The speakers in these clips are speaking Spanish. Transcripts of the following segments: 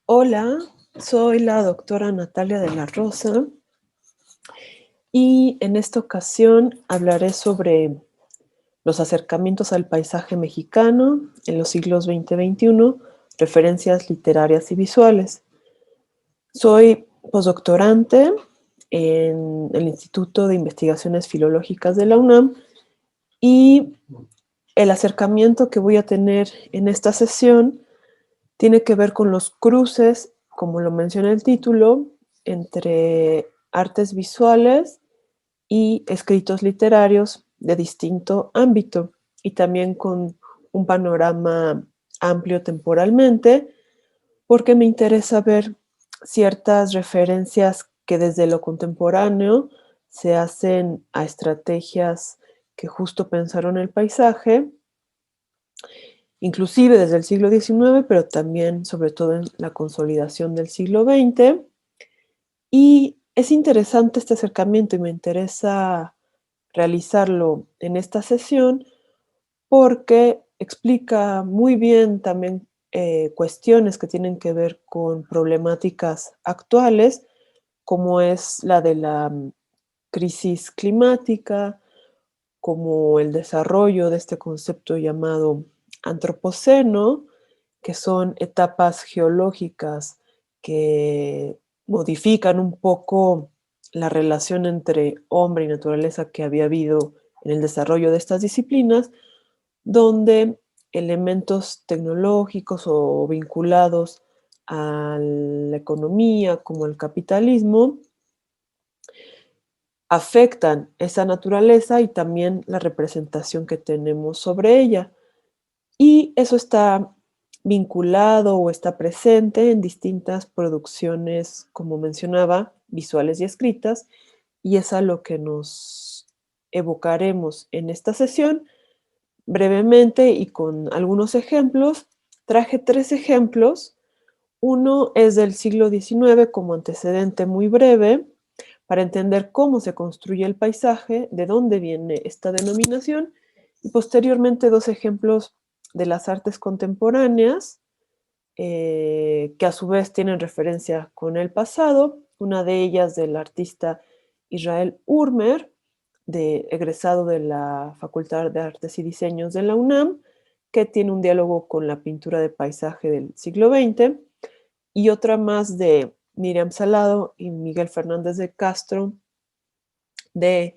Hola, soy la doctora Natalia de la Rosa y en esta ocasión hablaré sobre los acercamientos al paisaje mexicano en los siglos XX-XXI, referencias literarias y visuales. Soy postdoctorante en el Instituto de Investigaciones Filológicas de la UNAM y el acercamiento que voy a tener en esta sesión tiene que ver con los cruces, como lo menciona el título, entre artes visuales y escritos literarios de distinto ámbito y también con un panorama amplio temporalmente, porque me interesa ver ciertas referencias que desde lo contemporáneo se hacen a estrategias que justo pensaron el paisaje, inclusive desde el siglo XIX, pero también sobre todo en la consolidación del siglo XX. Y es interesante este acercamiento y me interesa realizarlo en esta sesión porque explica muy bien también cuestiones que tienen que ver con problemáticas actuales, como es la de la crisis climática, como el desarrollo de este concepto llamado antropoceno, que son etapas geológicas que modifican un poco la relación entre hombre y naturaleza que había habido en el desarrollo de estas disciplinas, donde elementos tecnológicos o vinculados a la economía como el capitalismo afectan esa naturaleza y también la representación que tenemos sobre ella. Y eso está vinculado o está presente en distintas producciones, como mencionaba, visuales y escritas, y es a lo que nos evocaremos en esta sesión. Brevemente y con algunos ejemplos, traje 3 ejemplos. Uno es del siglo XIX como antecedente muy breve, para entender cómo se construye el paisaje, de dónde viene esta denominación, y posteriormente 2 ejemplos de las artes contemporáneas, que a su vez tienen referencia con el pasado, una de ellas del artista Israel Urmer, egresado de la Facultad de Artes y Diseños de la UNAM, que tiene un diálogo con la pintura de paisaje del siglo XX, y otra más de Miriam Salado y Miguel Fernández de Castro, de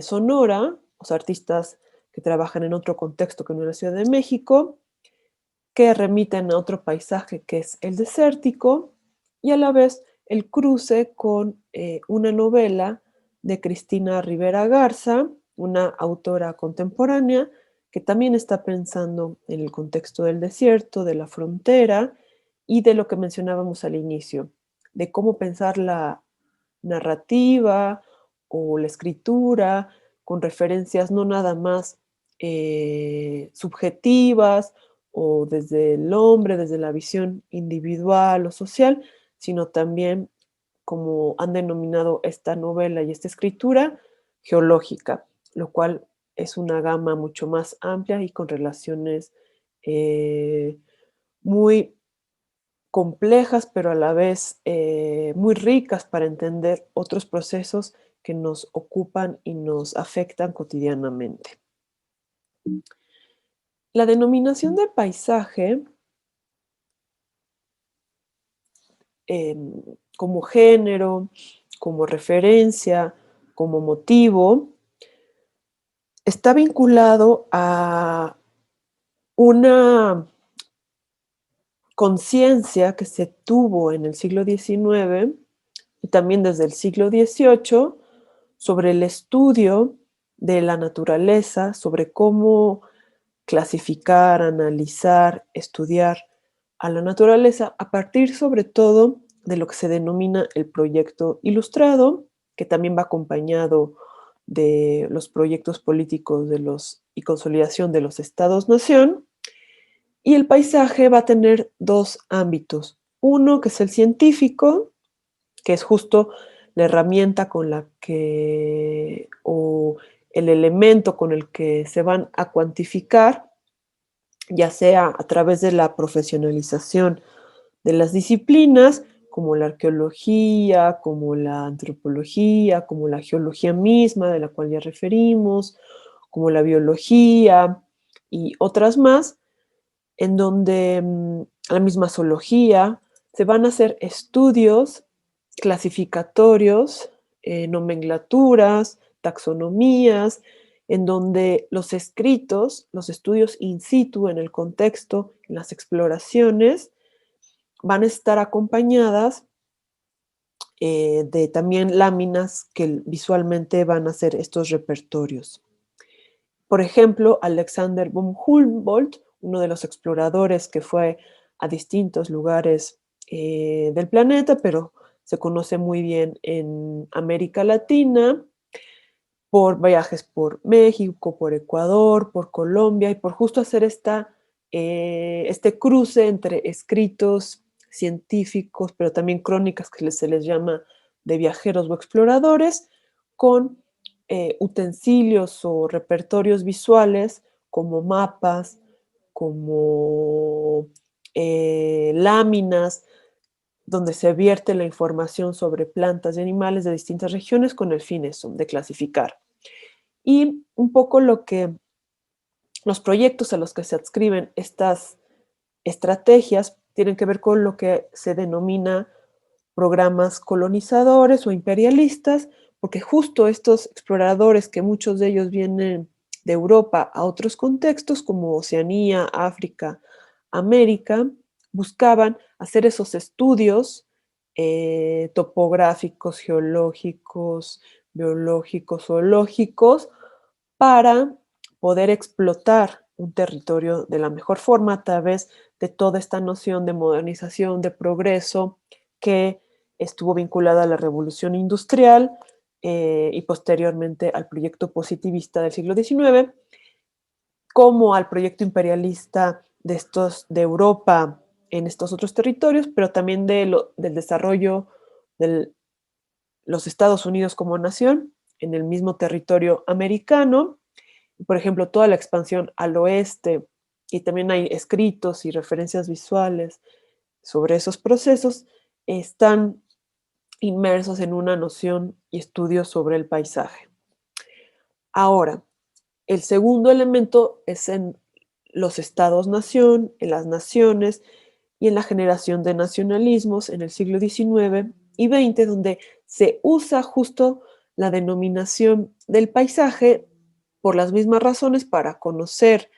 Sonora, los artistas que trabajan en otro contexto que no es la Ciudad de México, que remiten a otro paisaje que es el desértico, y a la vez el cruce con una novela de Cristina Rivera Garza, una autora contemporánea que también está pensando en el contexto del desierto, de la frontera y de lo que mencionábamos al inicio, de cómo pensar la narrativa o la escritura con referencias no nada más subjetivas o desde el hombre, desde la visión individual o social, sino también, como han denominado esta novela y esta escritura, geológica, lo cual es una gama mucho más amplia y con relaciones muy complejas, pero a la vez muy ricas para entender otros procesos que nos ocupan y nos afectan cotidianamente. La denominación de paisaje eh, como género, como referencia, como motivo, está vinculado a una conciencia que se tuvo en el siglo XIX y también desde el siglo XVIII sobre el estudio de la naturaleza, sobre cómo clasificar, analizar, estudiar a la naturaleza a partir sobre todo de lo que se denomina el proyecto ilustrado, que también va acompañado de los proyectos políticos y consolidación de los estados-nación. Y el paisaje va a tener 2 ámbitos. Uno que es el científico, que es justo la herramienta con la que, o el elemento con el que se van a cuantificar, ya sea a través de la profesionalización de las disciplinas, como la arqueología, como la antropología, como la geología misma, de la cual ya referimos, como la biología y otras más, en donde la misma zoología, se van a hacer estudios clasificatorios, nomenclaturas, taxonomías, en donde los escritos, los estudios in situ, en el contexto, en las exploraciones, van a estar acompañadas de también láminas que visualmente van a hacer estos repertorios. Por ejemplo, Alexander von Humboldt, uno de los exploradores que fue a distintos lugares del planeta, pero se conoce muy bien en América Latina, por viajes por México, por Ecuador, por Colombia, y por justo hacer este cruce entre escritos científicos, pero también crónicas que se les llama de viajeros o exploradores, con utensilios o repertorios visuales como mapas, como láminas, donde se vierte la información sobre plantas y animales de distintas regiones con el fin eso, de clasificar. Y un poco los proyectos a los que se adscriben estas estrategias tienen que ver con lo que se denomina programas colonizadores o imperialistas, porque justo estos exploradores, que muchos de ellos vienen de Europa a otros contextos como Oceanía, África, América, buscaban hacer esos estudios topográficos, geológicos, biológicos, zoológicos, para poder explotar un territorio de la mejor forma a través de toda esta noción de modernización, de progreso, que estuvo vinculada a la revolución industrial y posteriormente al proyecto positivista del siglo XIX, como al proyecto imperialista de Europa en estos otros territorios, pero también del desarrollo de los Estados Unidos como nación en el mismo territorio americano. Por ejemplo, toda la expansión al oeste, y también hay escritos y referencias visuales sobre esos procesos, están inmersos en una noción y estudio sobre el paisaje. Ahora, el segundo elemento es en los estados-nación, en las naciones y en la generación de nacionalismos en el siglo XIX y XX, donde se usa justo la denominación del paisaje por las mismas razones para conocer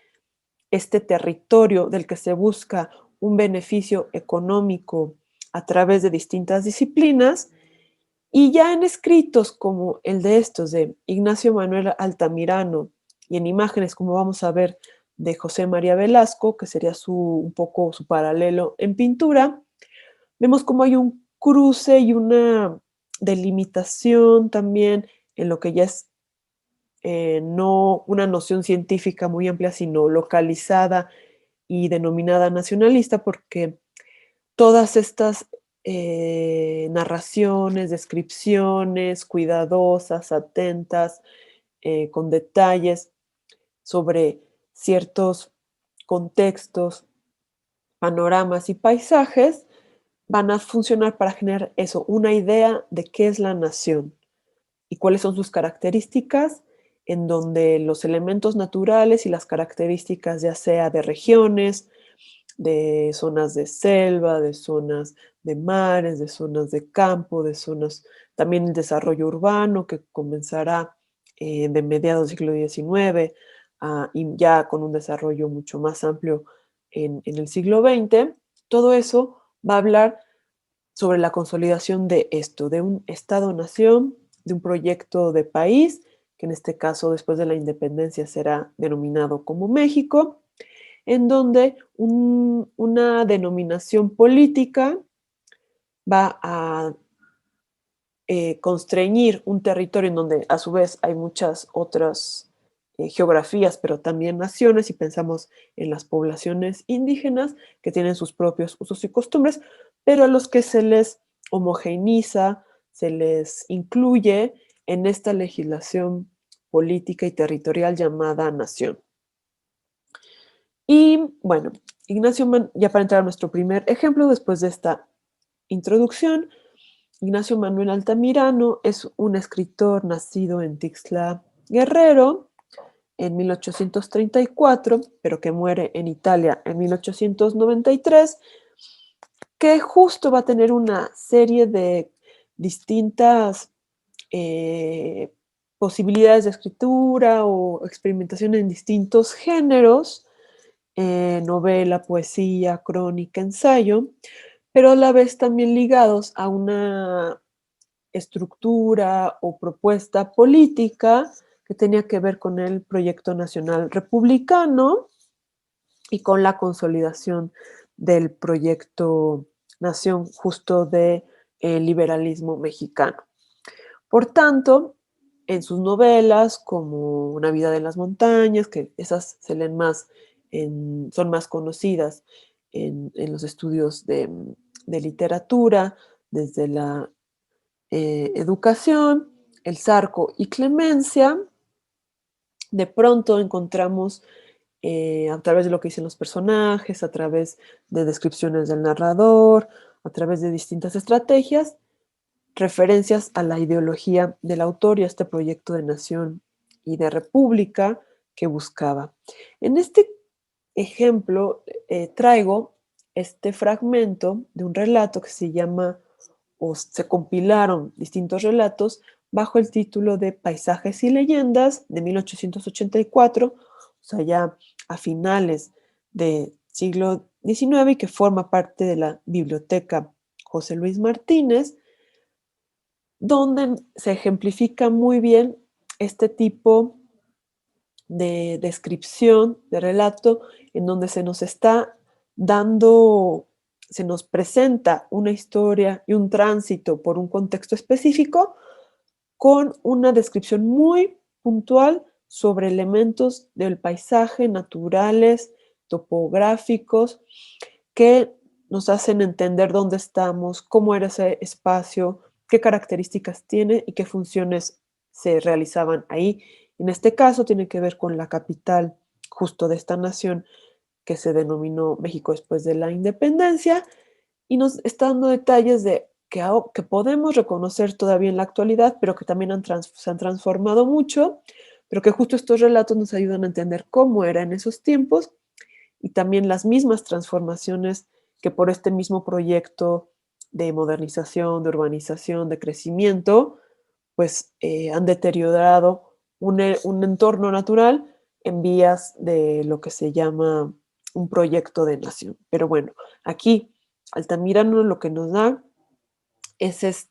este territorio del que se busca un beneficio económico a través de distintas disciplinas. Y ya en escritos como el de estos de Ignacio Manuel Altamirano y en imágenes como vamos a ver de José María Velasco, que sería un poco su paralelo en pintura, vemos como hay un cruce y una delimitación también en lo que ya es no una noción científica muy amplia, sino localizada y denominada nacionalista, porque todas estas narraciones, descripciones cuidadosas, atentas, con detalles sobre ciertos contextos, panoramas y paisajes, van a funcionar para generar eso, una idea de qué es la nación y cuáles son sus características, en donde los elementos naturales y las características, ya sea de regiones, de zonas de selva, de zonas de mares, de zonas de campo, de zonas, también el desarrollo urbano que comenzará de mediados del siglo XIX y ya con un desarrollo mucho más amplio en el siglo XX. Todo eso va a hablar sobre la consolidación de esto, de un Estado-nación, de un proyecto de país, que en este caso después de la independencia será denominado como México, en donde una denominación política va a constreñir un territorio en donde a su vez hay muchas otras geografías, pero también naciones, y pensamos en las poblaciones indígenas que tienen sus propios usos y costumbres, pero a los que se les homogeneiza, se les incluye en esta legislación política y territorial llamada nación. Y Y bueno, ya para entrar a nuestro primer ejemplo, después de esta introducción, Ignacio Manuel Altamirano es un escritor nacido en Tixla Guerrero en 1834, pero que muere en Italia en 1893, que justo va a tener una serie de distintas eh, posibilidades de escritura o experimentación en distintos géneros, novela, poesía, crónica, ensayo, pero a la vez también ligados a una estructura o propuesta política que tenía que ver con el proyecto nacional republicano y con la consolidación del proyecto nación justo de liberalismo mexicano. Por tanto, en sus novelas, como Una vida en las montañas, que esas se leen más, son más conocidas en los estudios de literatura, desde la educación, El Zarco y Clemencia, de pronto encontramos a través de lo que dicen los personajes, a través de descripciones del narrador, a través de distintas estrategias, referencias a la ideología del autor y a este proyecto de nación y de república que buscaba. En este ejemplo traigo este fragmento de un relato que se llama, o se compilaron distintos relatos bajo el título de Paisajes y Leyendas de 1884, o sea, ya a finales del siglo XIX, y que forma parte de la biblioteca José Luis Martínez, donde se ejemplifica muy bien este tipo de descripción, de relato, en donde se nos está dando, se nos presenta una historia y un tránsito por un contexto específico con una descripción muy puntual sobre elementos del paisaje, naturales, topográficos, que nos hacen entender dónde estamos, cómo era ese espacio, qué características tiene y qué funciones se realizaban ahí. En este caso tiene que ver con la capital justo de esta nación que se denominó México después de la independencia, y nos está dando detalles de que podemos reconocer todavía en la actualidad, pero que también se han transformado mucho, pero que justo estos relatos nos ayudan a entender cómo era en esos tiempos y también las mismas transformaciones que por este mismo proyecto de modernización, de urbanización, de crecimiento, pues han deteriorado un entorno natural en vías de lo que se llama un proyecto de nación. Pero bueno, aquí Altamirano lo que nos da es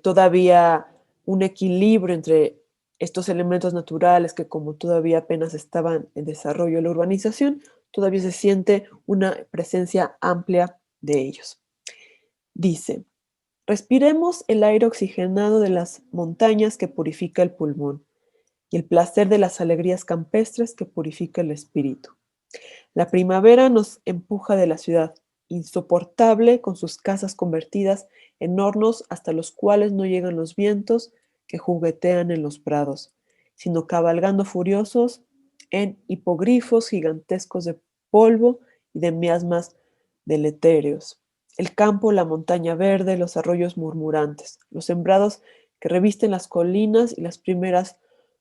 todavía un equilibrio entre estos elementos naturales que, como todavía apenas estaban en desarrollo de la urbanización, todavía se siente una presencia amplia de ellos. Dice: respiremos el aire oxigenado de las montañas que purifica el pulmón y el placer de las alegrías campestres que purifica el espíritu. La primavera nos empuja de la ciudad, insoportable, con sus casas convertidas en hornos hasta los cuales no llegan los vientos que juguetean en los prados, sino cabalgando furiosos en hipogrifos gigantescos de polvo y de miasmas deletéreos. El campo, la montaña verde, los arroyos murmurantes, los sembrados que revisten las colinas y las primeras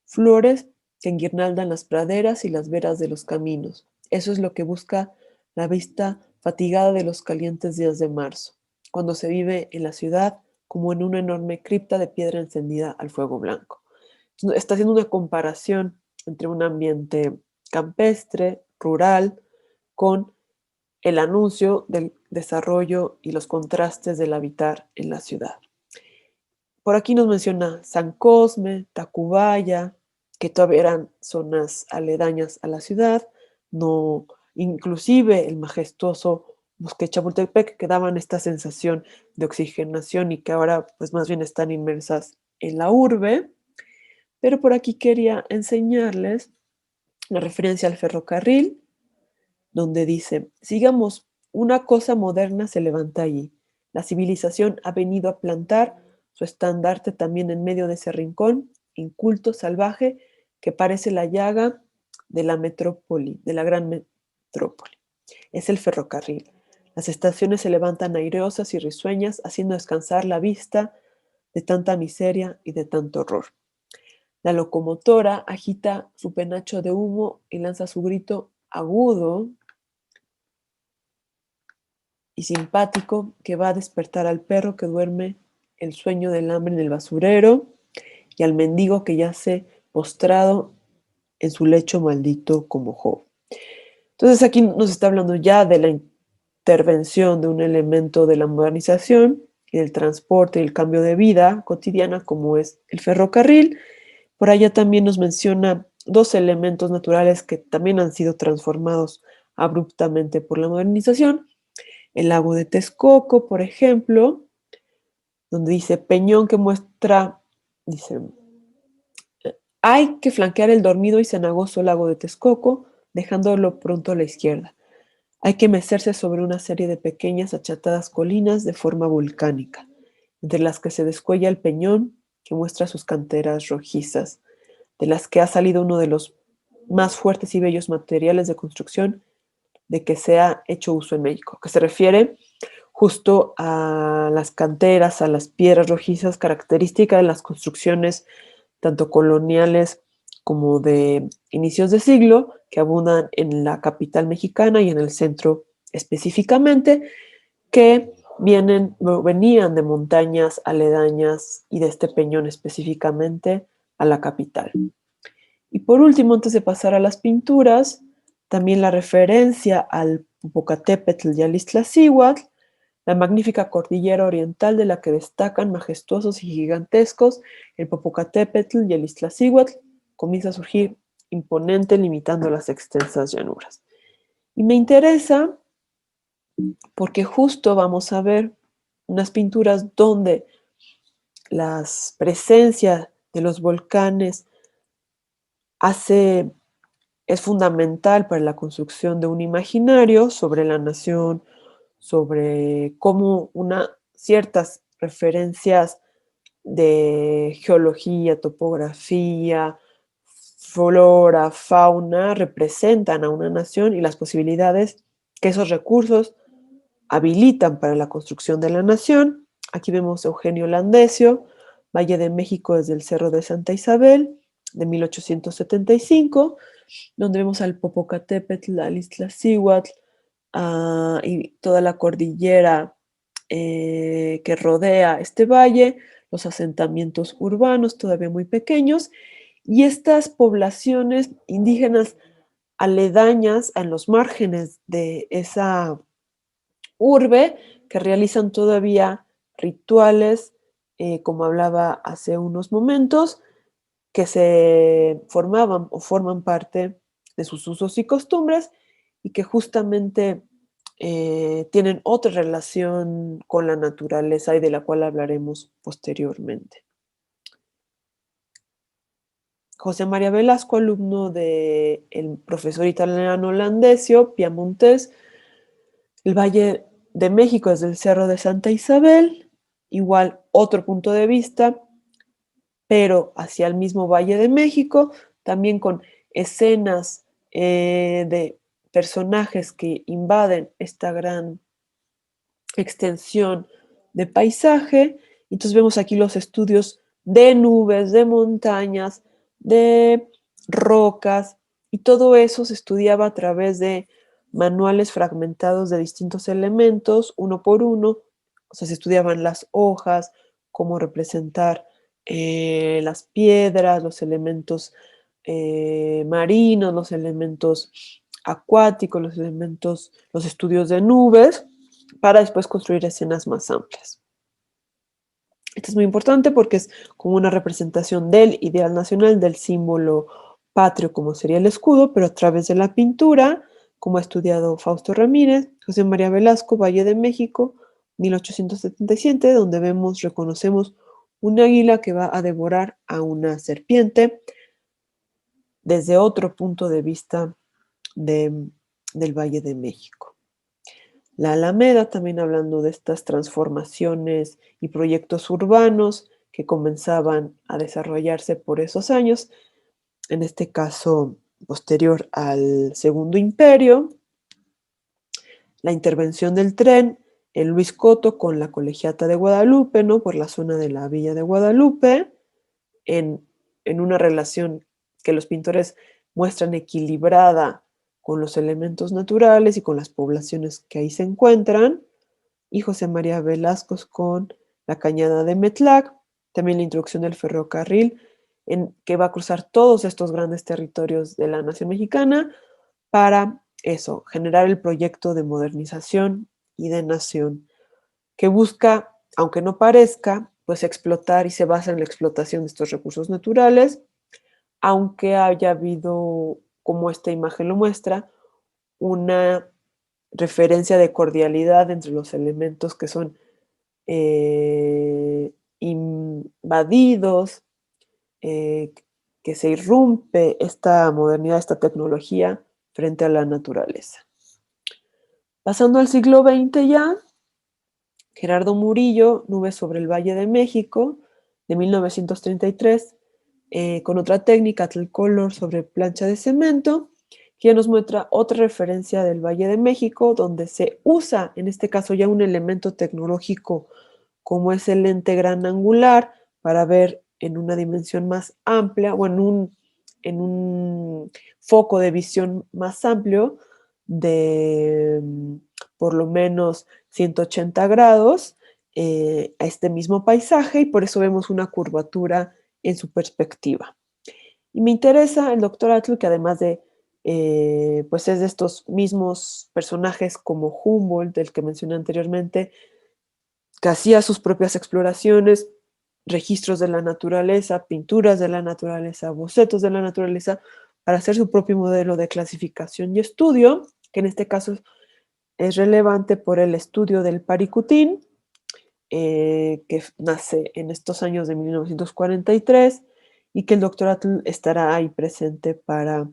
flores que enguirnaldan las praderas y las veras de los caminos. Eso es lo que busca la vista fatigada de los calientes días de marzo, cuando se vive en la ciudad como en una enorme cripta de piedra encendida al fuego blanco. Está haciendo una comparación entre un ambiente campestre, rural, con el anuncio del desarrollo y los contrastes del habitar en la ciudad. Por aquí nos menciona San Cosme, Tacubaya, que todavía eran zonas aledañas a la ciudad, no, inclusive el majestuoso Bosque Chapultepec, que daban esta sensación de oxigenación y que ahora pues más bien están inmersas en la urbe. Pero por aquí quería enseñarles la referencia al ferrocarril, donde dice: sigamos, una cosa moderna se levanta allí. La civilización ha venido a plantar su estandarte también en medio de ese rincón, inculto, salvaje, que parece la llaga de la metrópoli, de la gran metrópoli. Es el ferrocarril. Las estaciones se levantan airosas y risueñas, haciendo descansar la vista de tanta miseria y de tanto horror. La locomotora agita su penacho de humo y lanza su grito agudo y simpático que va a despertar al perro que duerme el sueño del hambre en el basurero y al mendigo que yace postrado en su lecho maldito como Job. Entonces aquí nos está hablando ya de la intervención de un elemento de la modernización y del transporte y el cambio de vida cotidiana como es el ferrocarril. Por allá también nos menciona dos elementos naturales que también han sido transformados abruptamente por la modernización. El lago de Texcoco, por ejemplo, donde dice Peñón que muestra, dice, hay que flanquear el dormido y cenagoso lago de Texcoco, dejándolo pronto a la izquierda. Hay que mecerse sobre una serie de pequeñas achatadas colinas de forma volcánica, entre las que se descuella el peñón que muestra sus canteras rojizas, de las que ha salido uno de los más fuertes y bellos materiales de construcción de que se ha hecho uso en México, que se refiere justo a las canteras, a las piedras rojizas, característica de las construcciones tanto coloniales como de inicios de siglo, que abundan en la capital mexicana y en el centro específicamente, que venían de montañas aledañas y de este peñón específicamente a la capital. Y por último, antes de pasar a las pinturas, también la referencia al Popocatépetl y al Iztaccíhuatl, la magnífica cordillera oriental de la que destacan majestuosos y gigantescos el Popocatépetl y el Iztaccíhuatl, comienza a surgir imponente limitando las extensas llanuras. Y me interesa porque justo vamos a ver unas pinturas donde las presencias de los volcanes es fundamental para la construcción de un imaginario sobre la nación, sobre cómo ciertas referencias de geología, topografía, flora, fauna representan a una nación y las posibilidades que esos recursos habilitan para la construcción de la nación. Aquí vemos Eugenio Landesio, Valle de México desde el Cerro de Santa Isabel, de 1875, donde vemos al Popocatépetl, al Iztaccíhuatl, y toda la cordillera que rodea este valle, los asentamientos urbanos todavía muy pequeños, y estas poblaciones indígenas aledañas en los márgenes de esa urbe que realizan todavía rituales, como hablaba hace unos momentos, que se formaban o forman parte de sus usos y costumbres y que justamente tienen otra relación con la naturaleza y de la cual hablaremos posteriormente. José María Velasco, alumno del profesor italiano Landesio, Piamontés, el Valle de México desde el Cerro de Santa Isabel, igual otro punto de vista, pero hacia el mismo Valle de México, también con escenas de personajes que invaden esta gran extensión de paisaje. Entonces vemos aquí los estudios de nubes, de montañas, de rocas, y todo eso se estudiaba a través de manuales fragmentados de distintos elementos, uno por uno. O sea, se estudiaban las hojas, cómo representar las piedras, los elementos marinos, los elementos acuáticos, los estudios de nubes, para después construir escenas más amplias. Esto es muy importante porque es como una representación del ideal nacional, del símbolo patrio, como sería el escudo, pero a través de la pintura, como ha estudiado Fausto Ramírez, José María Velasco, Valle de México, 1877, donde reconocemos un águila que va a devorar a una serpiente desde otro punto de vista del Valle de México. La Alameda, también hablando de estas transformaciones y proyectos urbanos que comenzaban a desarrollarse por esos años, en este caso posterior al Segundo Imperio, la intervención del tren en Luis Coto con la Colegiata de Guadalupe, ¿no? Por la zona de la Villa de Guadalupe, en, en una relación que los pintores muestran equilibrada con los elementos naturales y con las poblaciones que ahí se encuentran, y José María Velasco con la Cañada de Metlac, también la introducción del ferrocarril, que va a cruzar todos estos grandes territorios de la nación mexicana para eso, generar el proyecto de modernización y de nación, que busca, aunque no parezca, pues explotar y se basa en la explotación de estos recursos naturales, aunque haya habido, como esta imagen lo muestra, una referencia de cordialidad entre los elementos que son invadidos, que se irrumpe esta modernidad, esta tecnología frente a la naturaleza. Pasando al siglo XX ya, Gerardo Murillo, Nubes sobre el Valle de México, de 1933, con otra técnica, Color sobre plancha de cemento, que ya nos muestra otra referencia del Valle de México, donde se usa, en este caso ya un elemento tecnológico como es el lente gran angular, para ver en una dimensión más amplia o en un foco de visión más amplio de por lo menos 180 grados a este mismo paisaje, y por eso vemos una curvatura en su perspectiva. Y me interesa el doctor Atl, que además de, pues es de estos mismos personajes como Humboldt, del que mencioné anteriormente, que hacía sus propias exploraciones, registros de la naturaleza, pinturas de la naturaleza, bocetos de la naturaleza, para hacer su propio modelo de clasificación y estudio, que en este caso es relevante por el estudio del Paricutín, que nace en estos años de 1943, y que el doctor Atl estará ahí presente para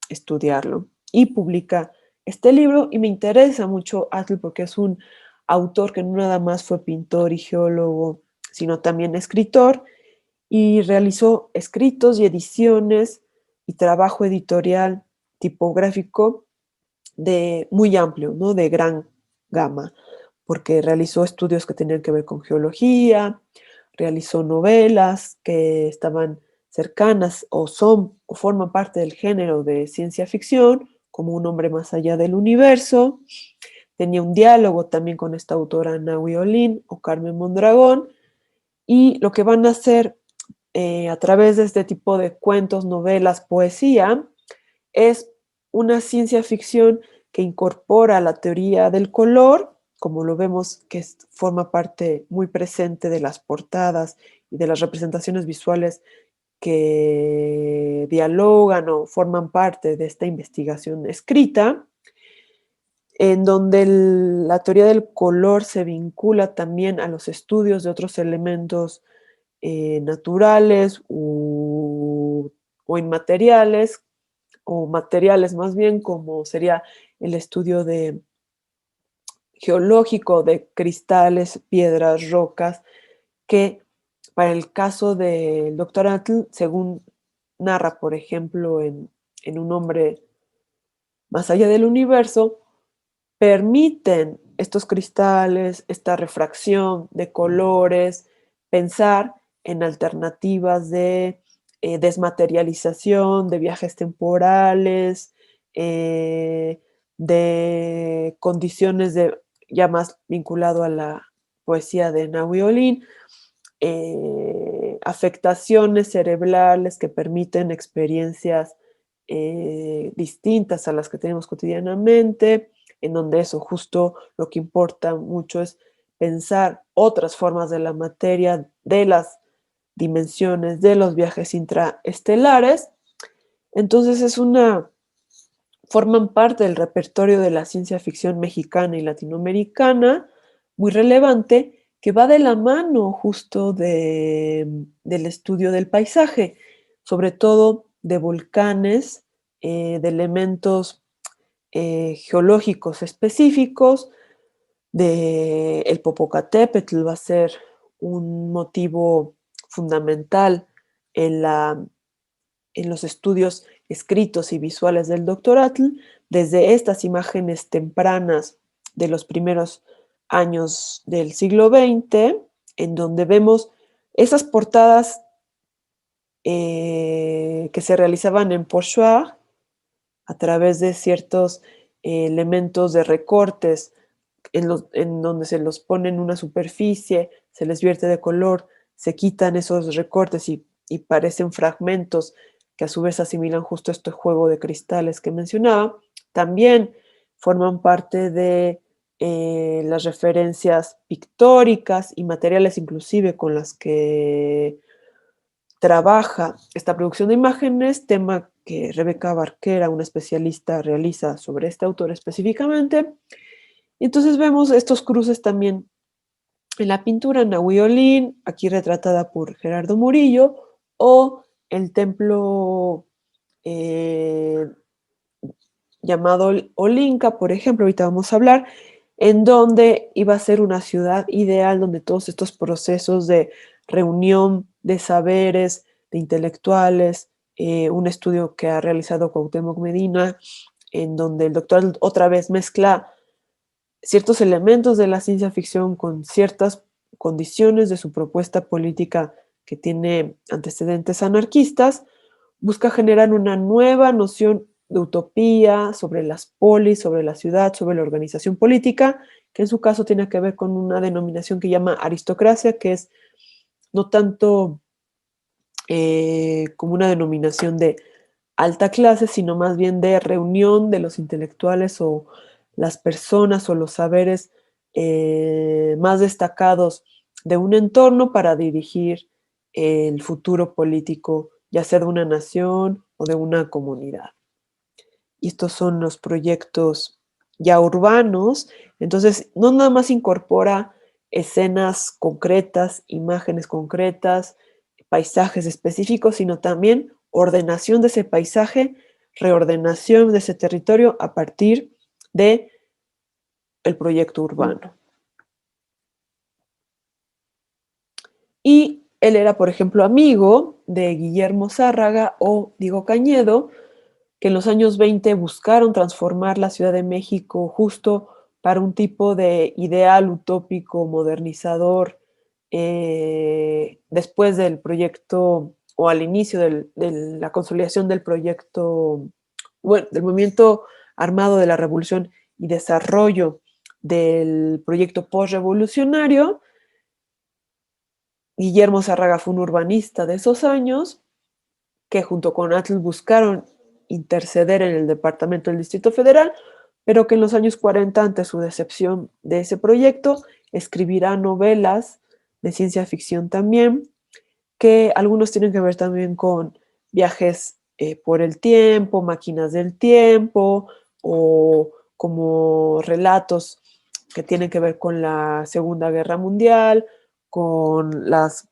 estudiarlo. Y publica este libro, y me interesa mucho Atl porque es un autor que no nada más fue pintor y geólogo, sino también escritor, y realizó escritos y ediciones y trabajo editorial tipográfico de muy amplio, ¿no? De gran gama, porque realizó estudios que tenían que ver con geología, realizó novelas que estaban cercanas o son o forman parte del género de ciencia ficción, como Un hombre más allá del universo. Tenía un diálogo también con esta autora Nahui Olin o Carmen Mondragón, y lo que van a hacer a través de este tipo de cuentos, novelas, poesía, es una ciencia ficción que incorpora la teoría del color, como lo vemos que forma parte muy presente de las portadas y de las representaciones visuales que dialogan o forman parte de esta investigación escrita, en donde la teoría del color se vincula también a los estudios de otros elementos naturales o inmateriales, o materiales más bien, como sería el estudio geológico de cristales, piedras, rocas, que para el caso del doctor Atl, según narra, por ejemplo, en Un hombre más allá del universo, permiten estos cristales, esta refracción de colores, pensar en alternativas de desmaterialización, de viajes temporales, de condiciones ya más vinculado a la poesía de Nahui Olin, afectaciones cerebrales que permiten experiencias distintas a las que tenemos cotidianamente, en donde eso justo lo que importa mucho es pensar otras formas de la materia, de las dimensiones, de los viajes intraestelares. Entonces forman parte del repertorio de la ciencia ficción mexicana y latinoamericana, muy relevante, que va de la mano justo del estudio del paisaje, sobre todo de volcanes, de elementos geológicos específicos. El Popocatépetl va a ser un motivo fundamental en los estudios escritos y visuales del Dr. Atl, desde estas imágenes tempranas de los primeros años del siglo XX, en donde vemos esas portadas que se realizaban en pochoir a través de ciertos elementos de recortes en donde se los pone en una superficie, se les vierte de color, se quitan esos recortes y parecen fragmentos que a su vez asimilan justo este juego de cristales que mencionaba. También forman parte de las referencias pictóricas y materiales inclusive con las que trabaja esta producción de imágenes, tema que Rebeca Barquera, una especialista, realiza sobre este autor específicamente. Y entonces vemos estos cruces también en la pintura Nahui Olin, aquí retratada por Gerardo Murillo, o el templo llamado Olinka, por ejemplo, ahorita vamos a hablar, en donde iba a ser una ciudad ideal donde todos estos procesos de reunión de saberes, de intelectuales, un estudio que ha realizado Cuauhtémoc Medina, en donde el doctor otra vez mezcla ciertos elementos de la ciencia ficción con ciertas condiciones de su propuesta política que tiene antecedentes anarquistas, busca generar una nueva noción de utopía sobre las polis, sobre la ciudad, sobre la organización política, que en su caso tiene que ver con una denominación que llama aristocracia, que es no tanto como una denominación de alta clase, sino más bien de reunión de los intelectuales o las personas o los saberes más destacados de un entorno para dirigir el futuro político, ya sea de una nación o de una comunidad. Y estos son los proyectos ya urbanos, entonces no nada más incorpora escenas concretas, imágenes concretas, paisajes específicos, sino también ordenación de ese paisaje, reordenación de ese territorio a partir de el proyecto urbano. Y él era, por ejemplo, amigo de Guillermo Zárraga o Diego Cañedo, que en los años 20 buscaron transformar la Ciudad de México justo para un tipo de ideal utópico modernizador después del proyecto o al inicio de la consolidación del proyecto, bueno, del movimiento armado de la revolución y desarrollo del proyecto postrevolucionario. Guillermo Zárraga fue un urbanista de esos años que junto con Atl buscaron interceder en el departamento del Distrito Federal, pero que en los años 40, ante su decepción de ese proyecto, escribirá novelas de ciencia ficción también, que algunos tienen que ver también con viajes por el tiempo, máquinas del tiempo, o como relatos que tienen que ver con la Segunda Guerra Mundial, con las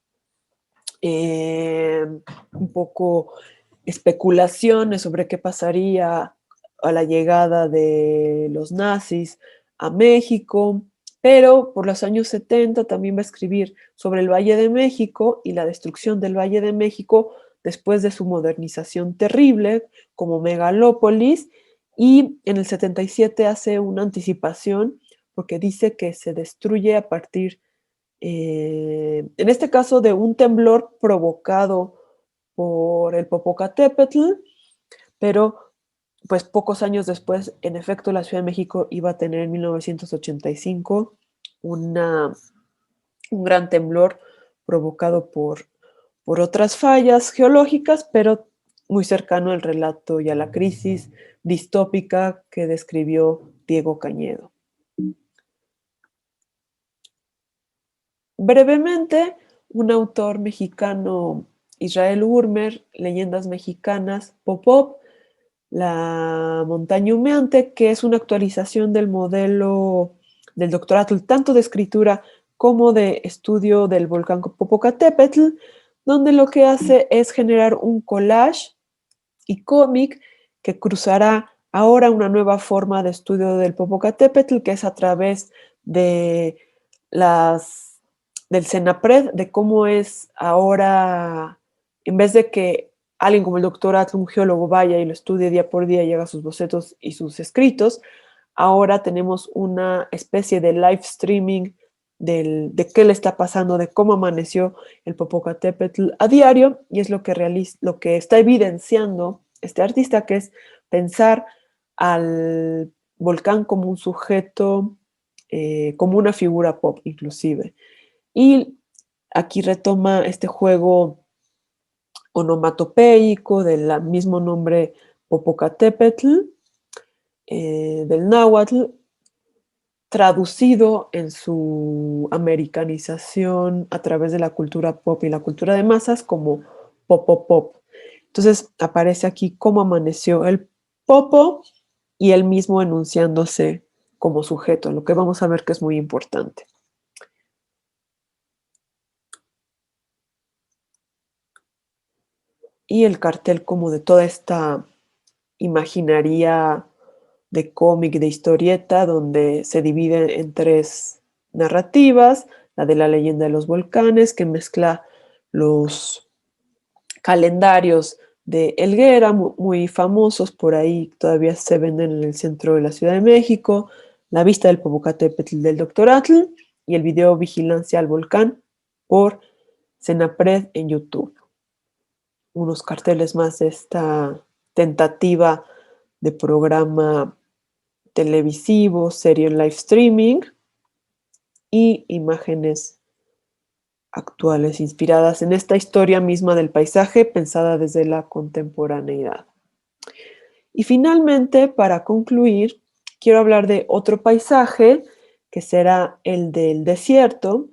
un poco especulaciones sobre qué pasaría a la llegada de los nazis a México, pero por los años 70 también va a escribir sobre el Valle de México y la destrucción del Valle de México después de su modernización terrible como megalópolis, y en el 77 hace una anticipación porque dice que se destruye a partir en este caso de un temblor provocado por el Popocatépetl, pero pues pocos años después, en efecto, la Ciudad de México iba a tener en 1985 un gran temblor provocado por otras fallas geológicas, pero muy cercano al relato y a la crisis distópica que describió Diego Cañedo. Brevemente, un autor mexicano, Israel Urmer, Leyendas Mexicanas, Popop, La montaña humeante, que es una actualización del modelo del doctorado, tanto de escritura como de estudio del volcán Popocatépetl, donde lo que hace es generar un collage y cómic que cruzará ahora una nueva forma de estudio del Popocatépetl, que es a través de del CENAPRED, de cómo es ahora, en vez de que alguien como el doctor Atl, un geólogo, vaya y lo estudie día por día y haga sus bocetos y sus escritos. Ahora tenemos una especie de live streaming de qué le está pasando, de cómo amaneció el Popocatépetl a diario, y es lo que está evidenciando este artista, que es pensar al volcán como un sujeto, como una figura pop inclusive. Y aquí retoma este juego onomatopeico del mismo nombre Popocatépetl, del náhuatl, traducido en su americanización a través de la cultura pop y la cultura de masas como popopop. Entonces aparece aquí cómo amaneció el popo y él mismo enunciándose como sujeto, lo que vamos a ver que es muy importante. Y el cartel como de toda esta imaginaría de cómic, de historieta, donde se divide en tres narrativas: la de la leyenda de los volcanes, que mezcla los calendarios de Helguera, muy famosos, por ahí todavía se venden en el centro de la Ciudad de México, la vista del Popocatépetl del Dr. Atl y el video Vigilancia al Volcán por Senapred en YouTube. Unos carteles más de esta tentativa de programa televisivo, serie en live streaming y imágenes actuales inspiradas en esta historia misma del paisaje pensada desde la contemporaneidad. Y finalmente, para concluir, quiero hablar de otro paisaje que será el del desierto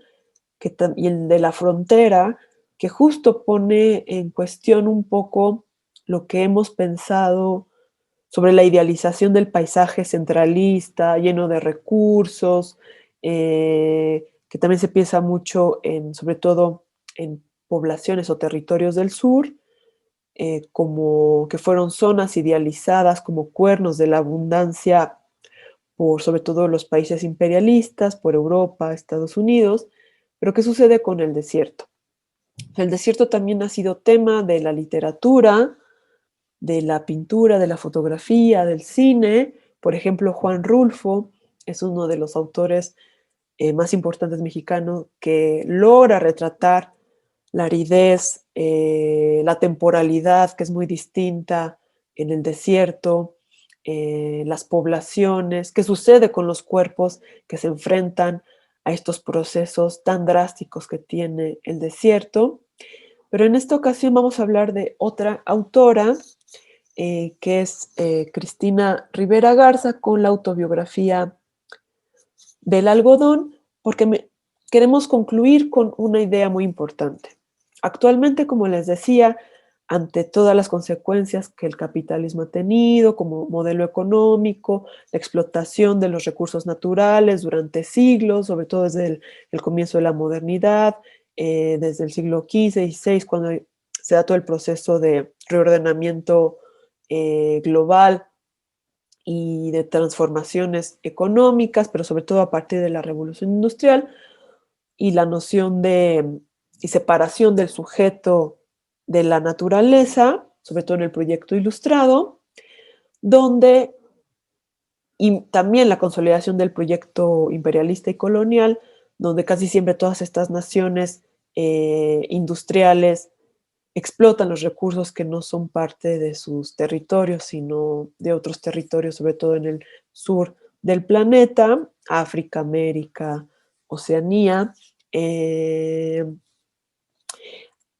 y el de la frontera, que justo pone en cuestión un poco lo que hemos pensado sobre la idealización del paisaje centralista, lleno de recursos, que también se piensa mucho en, sobre todo, en poblaciones o territorios del sur, como que fueron zonas idealizadas como cuernos de la abundancia por sobre todo los países imperialistas, por Europa, Estados Unidos. Pero ¿qué sucede con el desierto? El desierto también ha sido tema de la literatura, de la pintura, de la fotografía, del cine. Por ejemplo, Juan Rulfo es uno de los autores más importantes mexicanos que logra retratar la aridez, la temporalidad, que es muy distinta en el desierto, las poblaciones, qué sucede con los cuerpos que se enfrentan a estos procesos tan drásticos que tiene el desierto. Pero en esta ocasión vamos a hablar de otra autora, que es Cristina Rivera Garza, con la autobiografía del algodón, porque queremos concluir con una idea muy importante. Actualmente, como les decía, ante todas las consecuencias que el capitalismo ha tenido como modelo económico, la explotación de los recursos naturales durante siglos, sobre todo desde el comienzo de la modernidad, desde el siglo XV y XVI, cuando se da todo el proceso de reordenamiento global y de transformaciones económicas, pero sobre todo a partir de la revolución industrial y la noción de y separación del sujeto de la naturaleza, sobre todo en el proyecto ilustrado, donde y también la consolidación del proyecto imperialista y colonial, donde casi siempre todas estas naciones industriales explotan los recursos que no son parte de sus territorios, sino de otros territorios, sobre todo en el sur del planeta, África, América, Oceanía.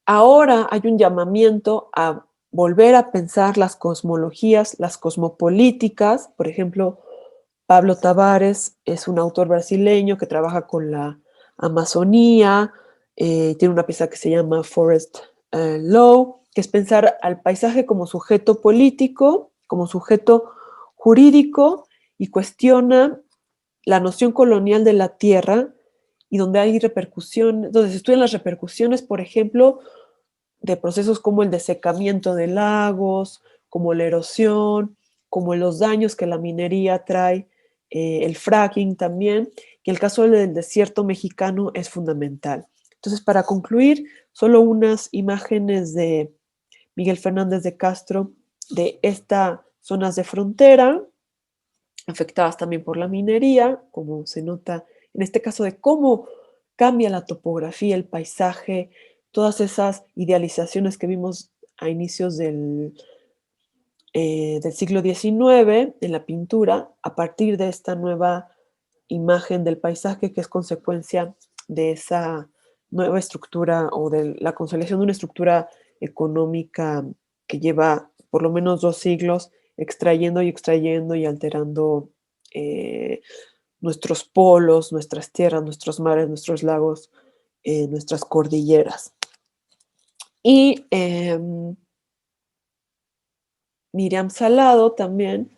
Ahora hay un llamamiento a volver a pensar las cosmologías, las cosmopolíticas. Por ejemplo, Pablo Tavares es un autor brasileño que trabaja con la Amazonía, tiene una pieza que se llama Forest Law, que es pensar al paisaje como sujeto político, como sujeto jurídico, y cuestiona la noción colonial de la tierra, y donde hay repercusiones, donde se estudian las repercusiones, por ejemplo, de procesos como el desecamiento de lagos, como la erosión, como los daños que la minería trae, el fracking también, y el caso del desierto mexicano es fundamental. Entonces, para concluir, solo unas imágenes de Miguel Fernández de Castro, de estas zonas de frontera, afectadas también por la minería, como se nota en este caso de cómo cambia la topografía, el paisaje, todas esas idealizaciones que vimos a inicios del siglo XIX en la pintura, a partir de esta nueva imagen del paisaje que es consecuencia de esa nueva estructura o de la consolidación de una estructura económica que lleva por lo menos 2 siglos extrayendo y extrayendo y alterando eh, nuestros polos, nuestras tierras, nuestros mares, nuestros lagos, nuestras cordilleras. Y Miriam Salado también,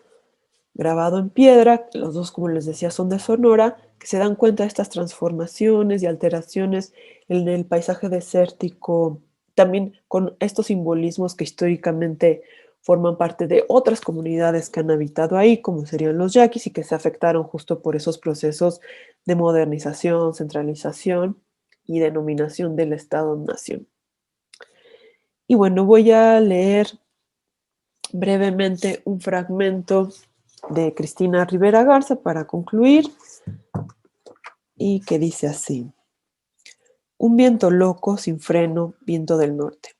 grabado en piedra, los dos, como les decía, son de Sonora, que se dan cuenta de estas transformaciones y alteraciones en el paisaje desértico, también con estos simbolismos que históricamente forman parte de otras comunidades que han habitado ahí, como serían los yaquis, y que se afectaron justo por esos procesos de modernización, centralización y denominación del Estado-nación. Y bueno, voy a leer brevemente un fragmento de Cristina Rivera Garza para concluir y que dice así: un viento loco, sin freno, viento del norte.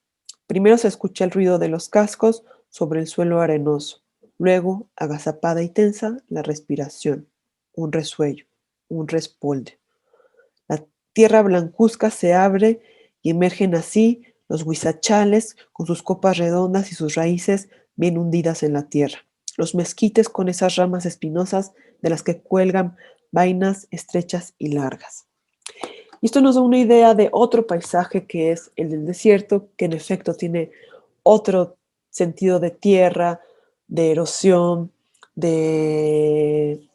Primero se escucha el ruido de los cascos sobre el suelo arenoso, luego, agazapada y tensa, la respiración, un resuello, un respolde. La tierra blancuzca se abre y emergen así los huizachales con sus copas redondas y sus raíces bien hundidas en la tierra. Los mezquites con esas ramas espinosas de las que cuelgan vainas estrechas y largas. Y esto nos da una idea de otro paisaje que es el del desierto, que en efecto tiene otro sentido de tierra, de erosión, de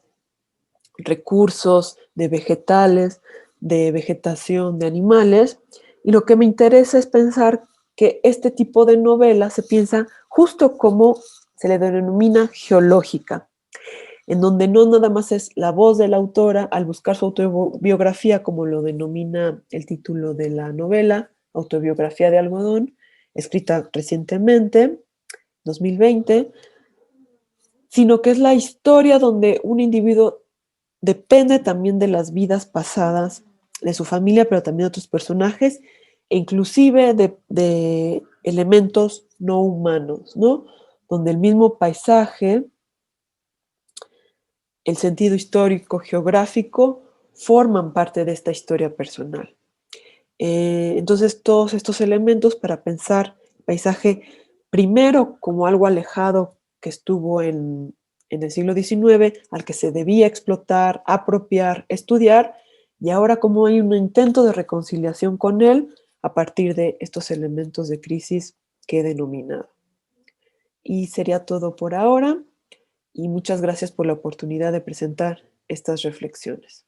recursos, de vegetales, de vegetación, de animales. Y lo que me interesa es pensar que este tipo de novela se piensa justo como se le denomina geológica, en donde no nada más es la voz de la autora al buscar su autobiografía, como lo denomina el título de la novela, Autobiografía de Algodón, escrita recientemente, 2020, sino que es la historia donde un individuo depende también de las vidas pasadas de su familia, pero también de otros personajes, e inclusive de elementos no humanos, ¿no? Donde el mismo paisaje, el sentido histórico, geográfico, forman parte de esta historia personal. Entonces, todos estos elementos para pensar el paisaje primero como algo alejado que estuvo en el siglo XIX, al que se debía explotar, apropiar, estudiar, y ahora como hay un intento de reconciliación con él a partir de estos elementos de crisis que he denominado. Y sería todo por ahora, y muchas gracias por la oportunidad de presentar estas reflexiones.